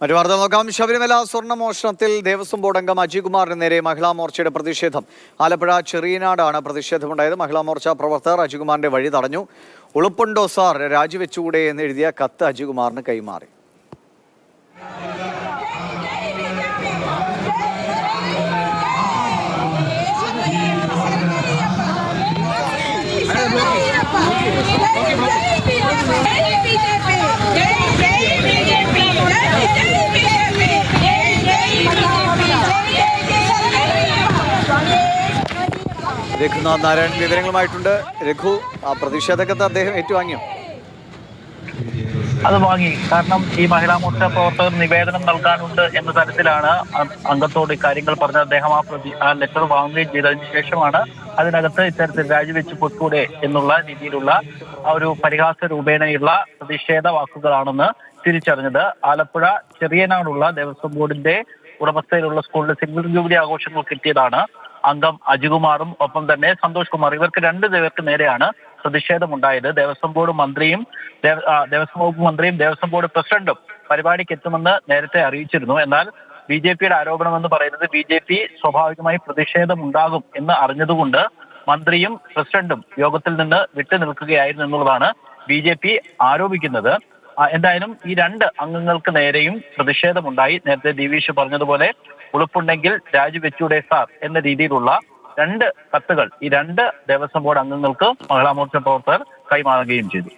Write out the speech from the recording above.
മറ്റു വാർത്ത നോക്കാം. ശബരിമല സ്വർണ്ണ മോഷണത്തിൽ ദേവസ്വം ബോർഡ് അംഗം അജികുമാറിന് നേരെ മഹിളാ മോർച്ചയുടെ പ്രതിഷേധം. ആലപ്പുഴ ചെറിയനാടാണ് പ്രതിഷേധമുണ്ടായത്. മഹിളാ മോർച്ച പ്രവർത്തകർ അജികുമാറിന്റെ വഴി തടഞ്ഞു. ഉളുപ്പുണ്ടോ സാർ, രാജിവെച്ചുകൂടെ എന്ന് എഴുതിയ കത്ത് അജികുമാറിന് കൈമാറി. രഘുനാഥ് നാരായണൻ വിവരങ്ങളുമായിട്ടുണ്ട്. രഘു, ആ പ്രതിഷേധക്കത്ത് അദ്ദേഹം ഏറ്റുവാങ്ങിയോ? അത് വാങ്ങി. കാരണം ഈ മഹിളാ മോർച്ച പ്രവർത്തകർ നിവേദനം നൽകാനുണ്ട് എന്ന തരത്തിലാണ് അംഗത്തോട് ഇക്കാര്യങ്ങൾ പറഞ്ഞത്. അദ്ദേഹം ആ ലെറ്റർ വാങ്ങുകയും ചെയ്തതിനു ശേഷമാണ് അതിനകത്ത് ഇത്തരത്തിൽ രാജിവെച്ച് പൊട്ടൂടെ എന്നുള്ള രീതിയിലുള്ള ഒരു പരിഹാസ രൂപേണയുള്ള പ്രതിഷേധ വാക്കുകളാണെന്ന് തിരിച്ചറിഞ്ഞത്. ആലപ്പുഴ ചെറിയനാടുള്ള ദേവസ്വം ബോർഡിന്റെ ഉടമസ്ഥയിലുള്ള സ്കൂളിലെ സിൽവർ ജൂബിലി ആഘോഷങ്ങൾക്ക് എത്തിയതാണ് അംഗം അജികുമാറും ഒപ്പം തന്നെ സന്തോഷ് കുമാർ. ഇവർക്ക് രണ്ടുപേർക്ക് നേരെയാണ് പ്രതിഷേധമുണ്ടായത്. ദേവസ്വം ബോർഡ് മന്ത്രിയും ദേവസ്വം വകുപ്പ് മന്ത്രിയും ദേവസ്വം ബോർഡ് പ്രസിഡന്റും പരിപാടിക്ക് എത്തുമെന്ന് നേരത്തെ അറിയിച്ചിരുന്നു. എന്നാൽ ബിജെപിയുടെ ആരോപണം എന്ന് പറയുന്നത് ബിജെപി സ്വാഭാവികമായി പ്രതിഷേധമുണ്ടാകും എന്ന് അറിഞ്ഞതുകൊണ്ട് മന്ത്രിയും പ്രസിഡന്റും യോഗത്തിൽ നിന്ന് വിട്ടുനിൽക്കുകയായിരുന്നു എന്നുള്ളതാണ് ബിജെപി ആരോപിക്കുന്നത്. എന്തായാലും ഈ രണ്ട് അംഗങ്ങൾക്ക് നേരെയും പ്രതിഷേധമുണ്ടായി. നേരത്തെ ദിവീഷ് പറഞ്ഞതുപോലെ ഉളുപ്പുണ്ടെങ്കിൽ രാജിവെച്ചൂടെ സാർ എന്ന രീതിയിലുള്ള രണ്ട് കത്തുകൾ ഈ രണ്ട് ദേവസ്വം ബോർഡ് അംഗങ്ങൾക്ക് മഹിളാ മോർച്ച പ്രവർത്തകർ കൈമാറുകയും ചെയ്തു.